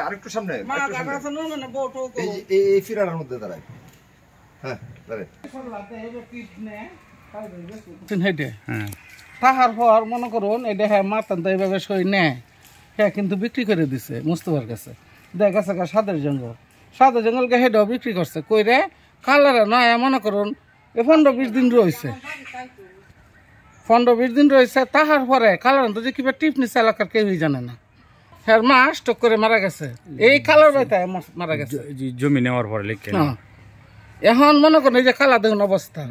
আরেকটু সামনে এই ফিরার মধ্যে দাঁড়ায়। হ্যাঁ তাহার পর মনে করুন এটা হ্যাঁ মাতান তো এইভাবে সই নেয় হ্যাঁ, কিন্তু বিক্রি করে দিছে মুস্তফার কাছে। দেখা গেছে সাদের জঙ্গলকে হেঁটেও বিক্রি করছে কইরে কালারে নয় মনে করুন 15-20 দিন রয়েছে 15-20 দিন রয়েছে। তাহার পরে কালার তো যে কিবা টিপ নিচ্ছে এলাকার কেউই জানে না। হ্যাঁ মা স্টক করে মারা গেছে এই কালার বাইতে মারা গেছে জমি নেওয়ার পরে লিখে। এখন মনে করেন এই যে কালা দেখুন অবস্থা।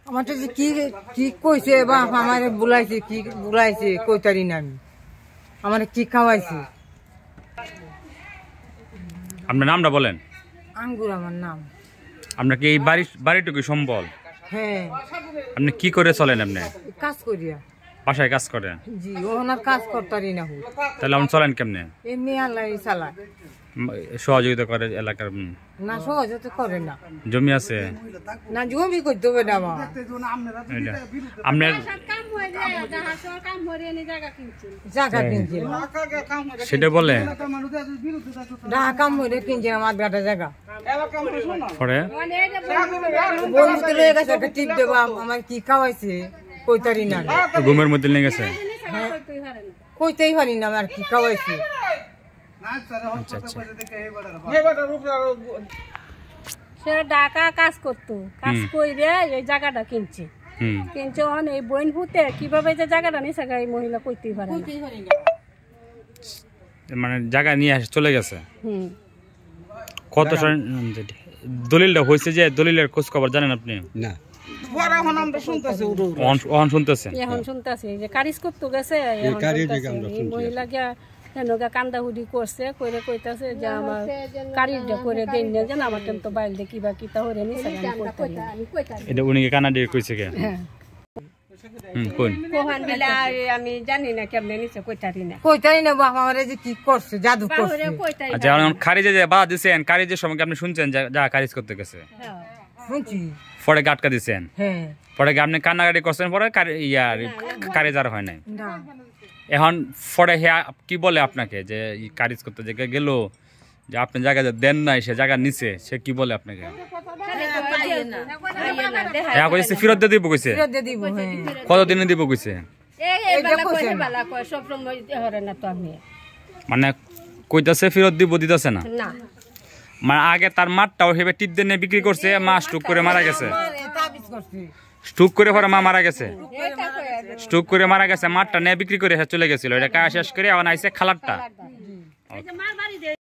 আমার তো কি কি কইছে বাপ আমার বুলাইছে কি বুলাইছে কইতারি না আমি আমার কি খাওয়াইছে। আপনার নামটা বলেন। আঙ্গুর আমার নাম। আপনার কি এই বাড়িটুকু সম্বল? হ্যাঁ। আপনি কি করে চলেন? আপনি কাজ করিয়া বাসায় কাজ করেন? জি ওনার কাজ করতারি না। তাহলে আপনি চলেন কেমনে? এমনি আল্লাহ চালায় সহযোগিতা করে এলাকার? না সহযোগিতা করে না। জমি আছে না জমি করতে হবে না আমার আপনার জায়গা কিনছে সেটা বলে কাম হয়ে কিনছে আমার গাটা জায়গা পরে বন্ধুতে লয়ে গেছে একটা টিপ দেবো আমার কি খাওয়াইছে কইতারি না। ঘুমের মধ্যে লেগে গেছে কইতেই পারি না আমার কি খাওয়াইছে। সে ঢাকা কাজ করতো, কাজ করে এই জায়গাটা কিনছে এই বইন ভূতে কিভাবে যে জায়গাটা নিছে এই মহিলা কইতেই পারে মানে জায়গা নিয়ে আসে চলে গেছে। কত দলিলটা হয়েছে যে দলিলের খোঁজ খবর জানেন আপনি? না শুনতেছি যে কারিজ করতে গেছে মহিলা গিয়া কান্দাহুদি করছে কইরে কইতাছে যে আমার কারিজটা করে দেন না যেন আমার তো বাইল দেখি বা কিতা হরে নিছে এটা উনি কানাডি কইছে কে? আমি জানি না কেমনে নিছে কইতারি না বাবা আমারে যে কি করছে জাদু করছে। আচ্ছা এখন খারিজে যে বাধা দিছেন কারিজের সময় আপনি শুনছেন যা কারিজ করতে গেছে? শুনছি। পরে গাটকা দিছেন? হ্যাঁ। পরে আপনি কান্নাকাটি করছেন পরে কারিজ আর হয় নাই? এখন পরে কি বলে আপনাকে যে কারিজ করতে যে গেল যে আপনি জায়গা দেন নাই সে জায়গা নিচে সে কি বলে আপনাকে? ফেরত দিয়ে দিব কইছে? কতদিনে দিব কইছে? মানে কইতাছে ফেরত দিব দিতেছে না? মানে আগে তার মাঠটাও হেবে টিপ দিয়ে বিক্রি করছে, মা স্ট্রোক করে মারা গেছে। স্ট্রোক করে পরে মা মারা গেছে, স্ট্রোক করে মারা গেছে, মাঠটা নিয়ে বিক্রি করে চলে গেছিল। এটা কাজ শেষ করে আবার আইছে খালারটা।